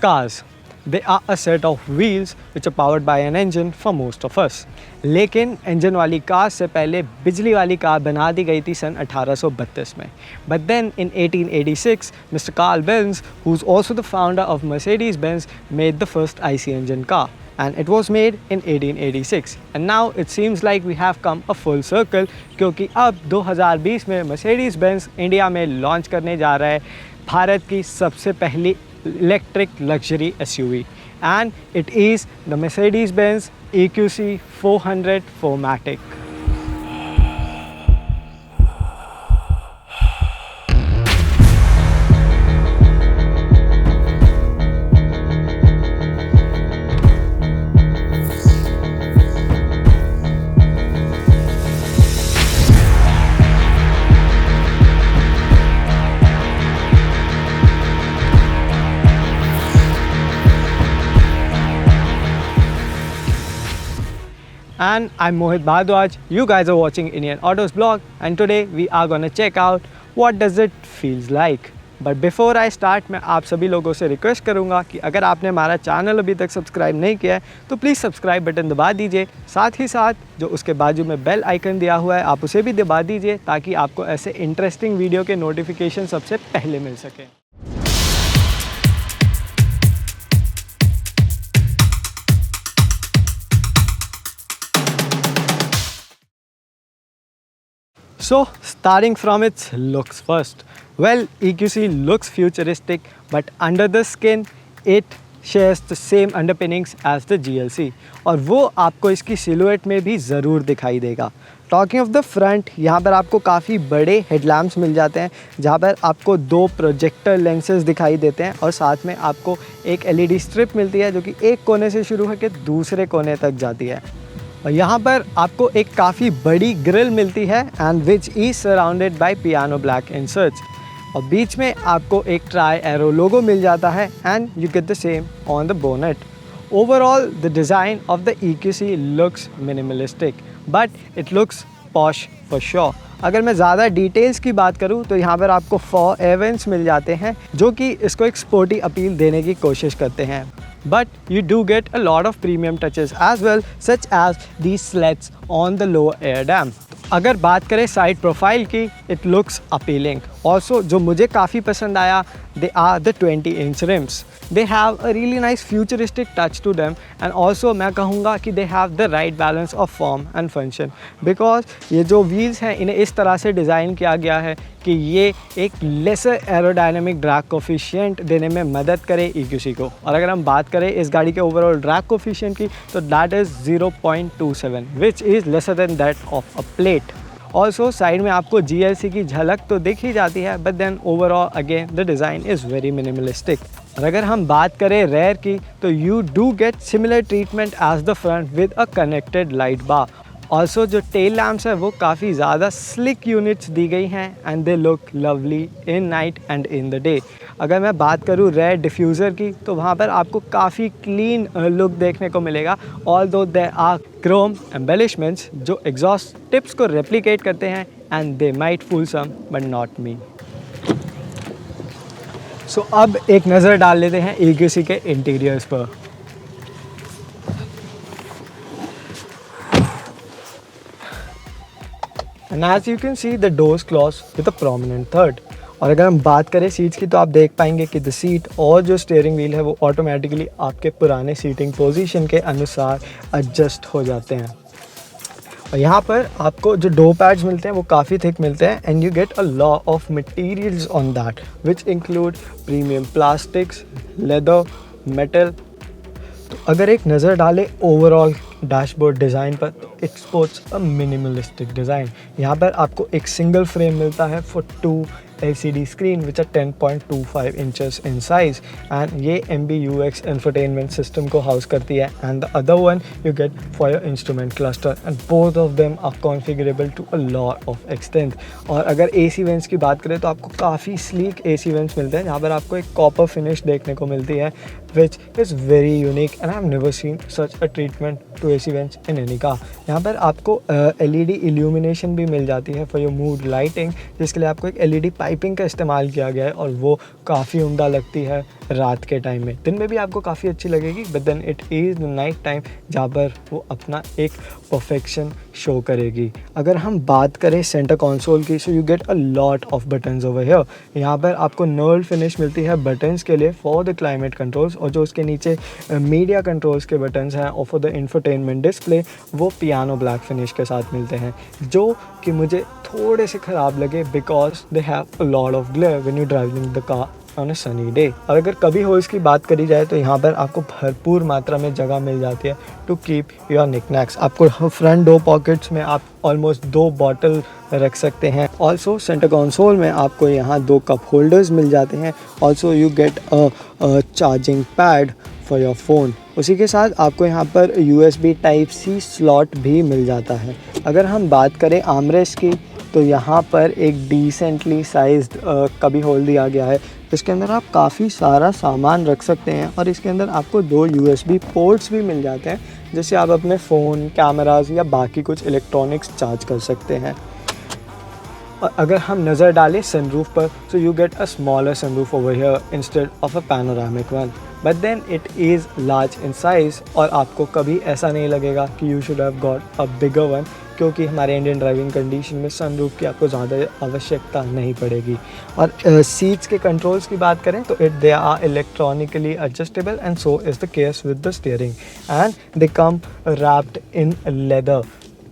Cars. They are a set of wheels which are powered by an engine for most of us. लेकिन engine वाली car से पहले बिजली वाली car बना दी गई थी सन 1832 में. But then in 1886, Mr. Carl Benz, who's also the founder of Mercedes-Benz, made the first IC engine car. And it was made in 1886. And now it seems like we have come a full circle क्योंकि अब 2020 में Mercedes-Benz India में launch करने जा रहा है भारत की सबसे पहली electric luxury SUV, and it is the Mercedes-Benz EQC 400 4MATIC. And I'm Mohit Bhardwaj. You guys are watching Indian Autos blog, and today we are gonna check out what does it feels like. But before I start, मैं आप सभी लोगों से request करूँगा कि अगर आपने हमारा चैनल अभी तक सब्सक्राइब नहीं किया है तो प्लीज़ सब्सक्राइब बटन दबा दीजिए. साथ ही साथ जो उसके बाजू में बेल आइकन दिया हुआ है आप उसे भी दबा दीजिए ताकि आपको ऐसे इंटरेस्टिंग वीडियो के नोटिफिकेशन सबसे पहले मिल सकें. So, starting from its looks first. Well, EQC looks futuristic, but under the skin, it shares the same underpinnings as the GLC. और वो आपको इसकी सिलुएट में भी ज़रूर दिखाई देगा. Talking of the front, यहाँ पर आपको काफ़ी बड़े हेडलैम्प्स मिल जाते हैं जहाँ पर आपको 2 प्रोजेक्टर लेंसेज दिखाई देते हैं और साथ में आपको एक LED स्ट्रिप मिलती है जो कि एक कोने से शुरू होकर दूसरे कोने तक जाती है. और यहाँ पर आपको एक काफ़ी बड़ी ग्रिल मिलती है and which is surrounded by piano black inserts. और बीच में आपको एक ट्राई एरो लोगो मिल जाता है and you get the same on the bonnet. Overall the design of the EQC looks minimalistic but it looks posh for sure. अगर मैं ज़्यादा details की बात करूँ तो यहाँ पर आपको 4 एवेंट्स मिल जाते हैं जो कि इसको एक स्पोर्टी अपील देने की कोशिश करते हैं. But you do get a lot of premium touches as well, such as these slats on the lower air dam. अगर बात करें साइड प्रोफाइल की, it looks appealing. Also जो मुझे काफ़ी पसंद आया, they are the 20-inch rims. They have a really nice futuristic touch to them, and also मैं कहूँगा कि they have the right balance of form and function. Because ये जो wheels हैं इन्हें इस तरह से डिज़ाइन किया गया है कि ये एक लेसर एरोडायनेमिक ड्रैग कोफिशिएंट देने में मदद करे EQC को. और अगर हम बात करें इस गाड़ी के ओवरऑल ड्रैग कोफिशिएंट की तो that is 0.27 which is lesser than that of a plate. Also side में आपको GLC की झलक तो दिख ही जाती है but then overall again the design is very minimalistic. और अगर हम बात करें रेयर की तो you do get similar treatment as the front with a connected light bar. Also जो टेल लैम्प्स है वो काफ़ी ज़्यादा स्लिक यूनिट्स दी गई हैं and they look lovely in night and in the day. अगर मैं बात करूँ रेयर डिफ्यूज़र की तो वहाँ पर आपको काफ़ी क्लीन लुक देखने को मिलेगा. Although there are chrome embellishments जो एग्जॉस्ट टिप्स को रेप्लिकेट करते हैं and they might fool some but not me. So अब एक नज़र डाल लेते हैं EQC के इंटीरियर्स पर. And as you can see, the doors close with a prominent third. और अगर हम बात करें सीट्स की तो आप देख पाएंगे कि द सीट और जो स्टीयरिंग व्हील है वो ऑटोमेटिकली आपके पुराने सीटिंग पोजीशन के अनुसार एडजस्ट हो जाते हैं. और यहाँ पर आपको जो डोर पैड्स मिलते हैं वो काफ़ी थिक मिलते हैं and you get a lot of materials on that which include premium plastics, leather, metal. तो अगर एक नज़र डालें ओवरऑल डैशबोर्ड डिज़ाइन पर तो it sports a minimalistic design. यहाँ पर आपको एक सिंगल फ्रेम मिलता है for 2 LCD screen which are 10.25 inches in size and ये MBUX infotainment system को house करती है and the other one you get for your instrument cluster and both of them are configurable to a lot of extent. और अगर AC vents की बात करें तो आपको काफ़ी sleek AC vents मिलते हैं जहाँ पर आपको एक copper finish देखने को मिलती है which is very unique and and I've never seen such a treatment to AC vents in any car. यहाँ पर आपको LED illumination भी मिल जाती है for your mood lighting, जिसके लिए आपको एक LED पाइपिंग का इस्तेमाल किया गया है और वो काफ़ी उम्दा लगती है रात के टाइम में. दिन में भी आपको काफ़ी अच्छी लगेगी, but then it is night time जहाँ पर वो अपना एक परफेक्शन शो करेगी. अगर हम बात करें सेंटर कंसोल की, सो you get a lot of buttons over here. यहाँ पर आपको नर्ल फिनिश मिलती है बटन्स के लिए फॉर द क्लाइमेट कंट्रोल्स, और जो उसके नीचे मीडिया कंट्रोल्स के बटन्स हैं और फॉर द इंफोटेनमेंट डिस्प्ले वो पियानो ब्लैक फिनिश के साथ मिलते हैं, जो कि मुझे थोड़े से ख़राब लगे because they have a lot of glare when you driving the car on a sunny day. और अगर कभी होल्स की बात करी जाए तो यहाँ पर आपको भरपूर मात्रा में जगह मिल जाती है टू कीप योर निकनैक्स. आपको फ्रंट 2 पॉकेट्स में आप ऑलमोस्ट 2 बॉटल रख सकते हैं. ऑल्सो सेंटर कंसोल में आपको यहाँ 2 कप होल्डर्स मिल जाते हैं. Also you get a charging pad for your phone. उसी के साथ आपको यहाँ पर USB Type-C स्लॉट भी मिल जाता है. अगर हम बात करें आर्मरेस्ट की तो यहाँ पर एक डिसेंटली साइज्ड कभी होल दिया गया है. इसके अंदर आप काफ़ी सारा सामान रख सकते हैं और इसके अंदर आपको 2 USB पोर्ट्स भी मिल जाते हैं, जिससे आप अपने फ़ोन, कैमरास या बाकी कुछ इलेक्ट्रॉनिक्स चार्ज कर सकते हैं. और अगर हम नज़र डालें सनरूफ पर, so you get a smaller sunroof over here instead of a panoramic one, but then it is large in size और आपको कभी ऐसा नहीं लगेगा कि you should have got a bigger one, क्योंकि हमारे इंडियन ड्राइविंग कंडीशन में सनरूफ की आपको ज़्यादा आवश्यकता नहीं पड़ेगी. और सीट्स के कंट्रोल्स की बात करें तो they are electronically adjustable and so is the case with the steering, and they come wrapped in leather.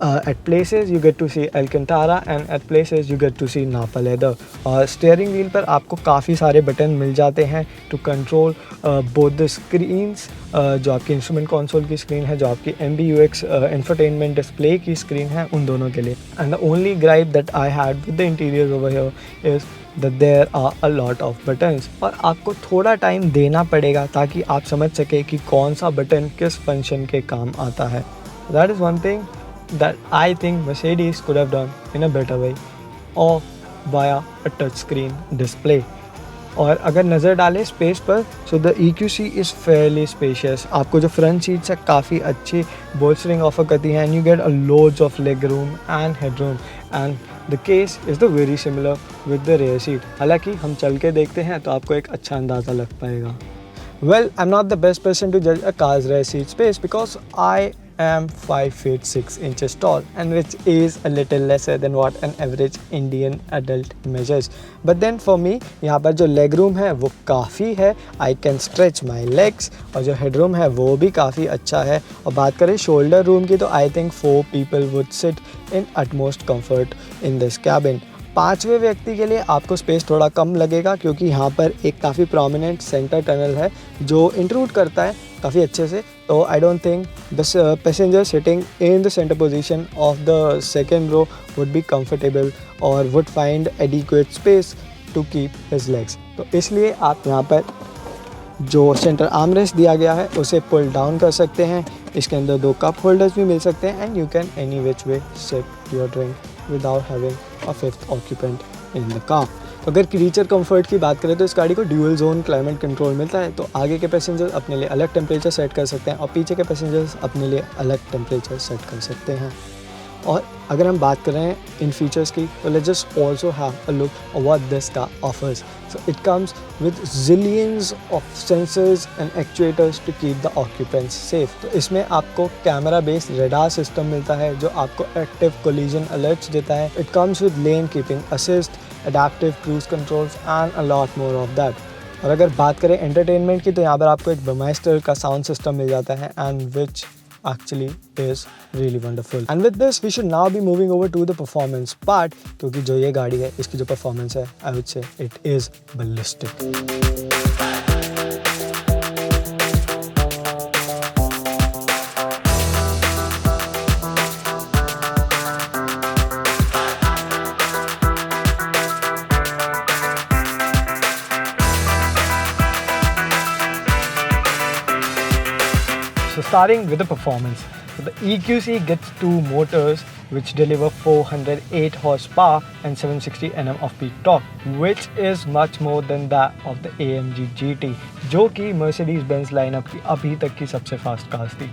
At places you get to see Alcantara and at places you get to see Napa leather. और steering wheel पर आपको काफ़ी सारे button मिल जाते हैं to control both the screens, जो आपकी इंस्ट्रूमेंट कंसोल की स्क्रीन है, जो आपकी MBUX इंफोटेनमेंट डिस्प्ले की स्क्रीन है, उन दोनों के लिए. And the only gripe that I had with the interior over here is that there are a lot of buttons. और आपको थोड़ा टाइम देना पड़ेगा ताकि आप समझ सके कि कौन सा बटन किस फंक्शन के काम आता है. That is one thing that I think Mercedes could have done in a better way or via a touchscreen display. और अगर नज़र डालें स्पेस पर, so the EQC is Fairlie spacious. आपको जो फ्रंट सीट्स है काफ़ी अच्छी बोल्स्टरिंग ऑफर करती हैं, and you get a loads of leg room and head room, and the case is the very similar with the rare seat. हालांकि हम चल के देखते हैं तो आपको एक अच्छा अंदाज़ा लग पाएगा. Well, I'm not the best person to judge a car's rear seat space because I am 5 feet 6 inches tall, and which is a little lesser than what an average Indian adult measures. But then for me, यहाँ पर जो leg room है वो काफ़ी है, I can stretch my legs, और जो head room है वो भी काफ़ी अच्छा है. और बात करें shoulder room की तो I think 4 people would sit in utmost comfort in this cabin. 5वें व्यक्ति के लिए आपको स्पेस थोड़ा कम लगेगा क्योंकि यहाँ पर एक काफ़ी प्रोमिनेंट सेंटर टनल है जो इंट्रूड करता है काफ़ी अच्छे से. तो I don't think the passenger sitting in the centre position of the second row would be comfortable और would find adequate space to keep his legs. तो इसलिए आप यहाँ पर जो सेंटर आर्मरेस्ट दिया गया है उसे पुल डाउन कर सकते हैं. इसके अंदर 2 कप होल्डर्स भी मिल सकते हैं, and you can any which way sip your drink without having a 5th occupant in the car. तो अगर क्रीचर कंफर्ट की बात करें तो इस गाड़ी को ड्यूअल जोन क्लाइमेट कंट्रोल मिलता है. तो आगे के पैसेंजर्स अपने लिए अलग टेम्परेचर सेट कर सकते हैं और पीछे के पैसेंजर्स अपने लिए अलग टेम्परेचर सेट कर सकते हैं. और अगर हम बात कर रहे हैं इन फीचर्स की तो let's just also have a look what this car offers. So it comes with zillions of sensors and actuators to keep the occupants safe. तो इसमें आपको कैमरा बेस्ड रेडार सिस्टम मिलता है जो आपको एक्टिव कोलिजन अलर्ट्स देता है. It comes with lane keeping assist, adaptive cruise controls and a lot more of that. और अगर बात करें एंटरटेनमेंट की तो यहाँ पर आपको एक Burmeister का साउंड सिस्टम मिल जाता है, and which actually is really wonderful. And with this we should now be moving over to the performance part, क्योंकि जो ये गाड़ी है इसकी जो परफॉर्मेंस है I would say it is ballistic. So starting with the performance. So the EQC gets 2 motors which deliver 408 horsepower and 760 Nm of peak torque, which is much more than that of the AMG GT, जो कि Mercedes-Benz lineup की अभी तक की सबसे fast cars थी।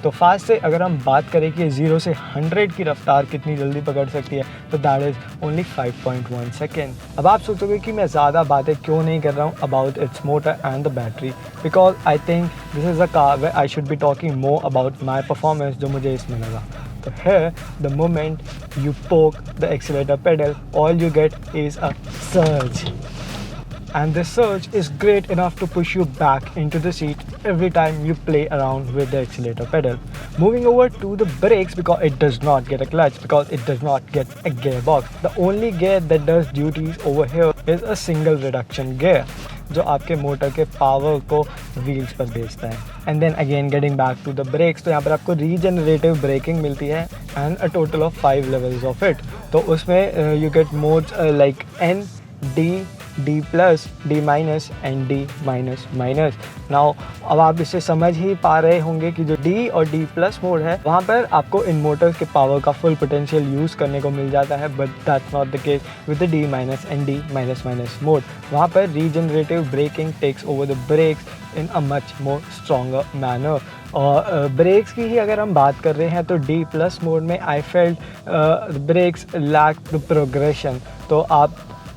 तो fast से अगर हम बात करें कि 0 से 100 की रफ्तार कितनी जल्दी पकड़ सकती है, तो दैट इज़ ओनली 5.1 सेकेंड। अब आप सोचोगे कि मैं ज़्यादा बातें क्यों नहीं कर रहा हूँ about it's motor and the battery, because I think this is a car way I should be talking more about my performance, जो मुझे इसमें लगा। So here, the moment you poke the accelerator pedal, all you get is a surge. And this surge is great enough to push you back into the seat every time you play around with the accelerator pedal. Moving over to the brakes, because it does not get a clutch, because it does not get a gearbox. The only gear that does duties over here is a single reduction gear, जो आपके motor के power को wheels पर भेजता है। And then again getting back to the brakes, तो यहाँ पर आपको रीजनरेटिव ब्रेकिंग मिलती है and a total of 5 levels of it. तो उसमें you get modes like N, D, D+, D- and D-। Now अब आप इससे समझ ही पा रहे होंगे कि जो D और D+ मोड है, वहाँ पर आपको इन मोटर्स के पावर का फुल पोटेंशियल यूज़ करने को मिल जाता है, but that's not the case with the D- and D-। Mode. वहाँ पर regenerative braking takes over the brakes in a much more stronger manner. और ब्रेक्स की ही अगर हम बात कर रहे हैं, तो D+ मोड में I felt brakes lack the progression. तो आप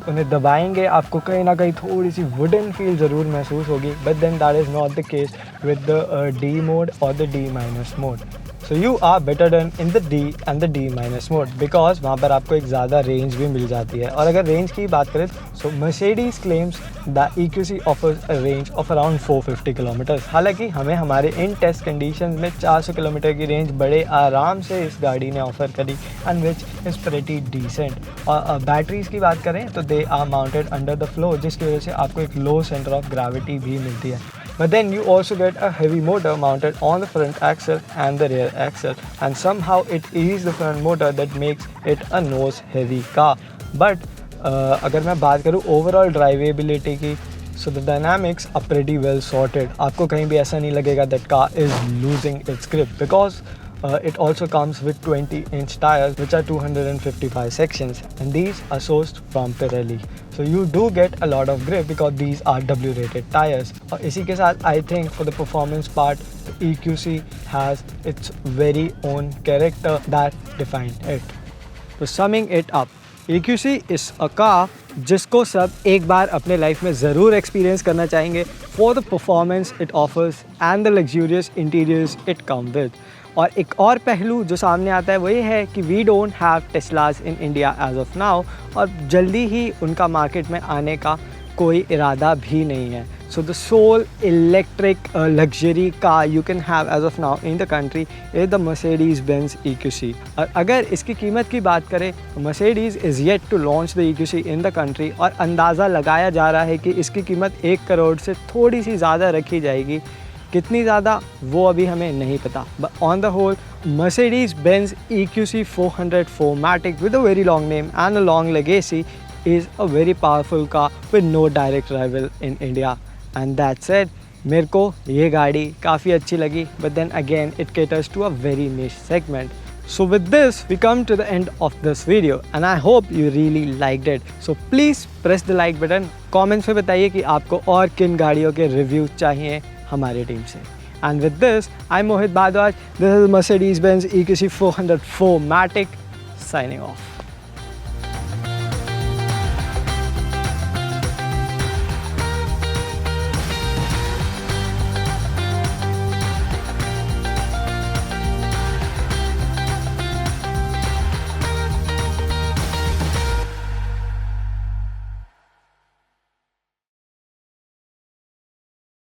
उन्हें दबाएंगे, आपको कहीं ना कहीं थोड़ी सी वुडन फील ज़रूर महसूस होगी, but then that is not the case with the D mode और the D- mode. So you are better done in the D and the D- mode, because वहाँ पर आपको एक ज़्यादा रेंज भी मिल जाती है। और अगर रेंज की बात करें, सो Mercedes claims the EQC offers a range of around 450 kilometres. हालांकि हमें हमारे इन टेस्ट कंडीशन में 400 किलोमीटर की रेंज बड़े आराम से इस गाड़ी ने ऑफर करी, and which is pretty decent. और बैटरीज की बात करें तो they are mounted under the floor, जिसकी वजह से आपको एक लो सेंटर ऑफ ग्रेविटी भी मिलती है। But then you also get a heavy motor mounted on the front axle and the rear axle, and somehow it is the front motor that makes it a nose heavy car. But अगर मैं बात करूँ overall drivability की, so the dynamics are pretty well sorted. आपको कहीं भी ऐसा नहीं लगेगा that car is losing its grip, because it also comes with 20-inch tires, which are 255 sections, and these are sourced from Pirelli. So you do get a lot of grip because these are W-rated tires. और इसी के साथ I think for the performance part, the EQC has its very own character that defined it. So summing it up, EQC is a car जिसको सब एक बार अपने life में ज़रूर एक्सपीरियंस करना चाहेंगे for the performance it offers and the luxurious interiors it comes with. और एक और पहलू जो सामने आता है वो ये है कि we don't have Teslas in India as of now, और जल्दी ही उनका मार्केट में आने का कोई इरादा भी नहीं है। So the sole electric luxury car you can have as of now in the country is the Mercedes-Benz EQC। और अगर इसकी कीमत की बात करें, Mercedes is yet to launch the EQC in the country, और अंदाज़ा लगाया जा रहा है कि इसकी कीमत 1 करोड़ से थोड़ी सी ज़्यादा रखी जाएगी। कितनी ज़्यादा वो अभी हमें नहीं पता, but on the whole Mercedes-Benz EQC 400 4MATIC with a very long name and a long legacy is a very powerful car with no direct rival in India. And that said, मेरे को ये गाड़ी काफ़ी अच्छी लगी, but then again it caters to a very niche segment. So with this we come to the end of this video, and I hope you really liked it. So please press the like button. Comments में बताइए कि आपको और किन गाड़ियों के review चाहिए हमारी टीम से। And with this, I'm Mohit Bhardwaj. This is Mercedes-Benz EQC 400 4MATIC signing off.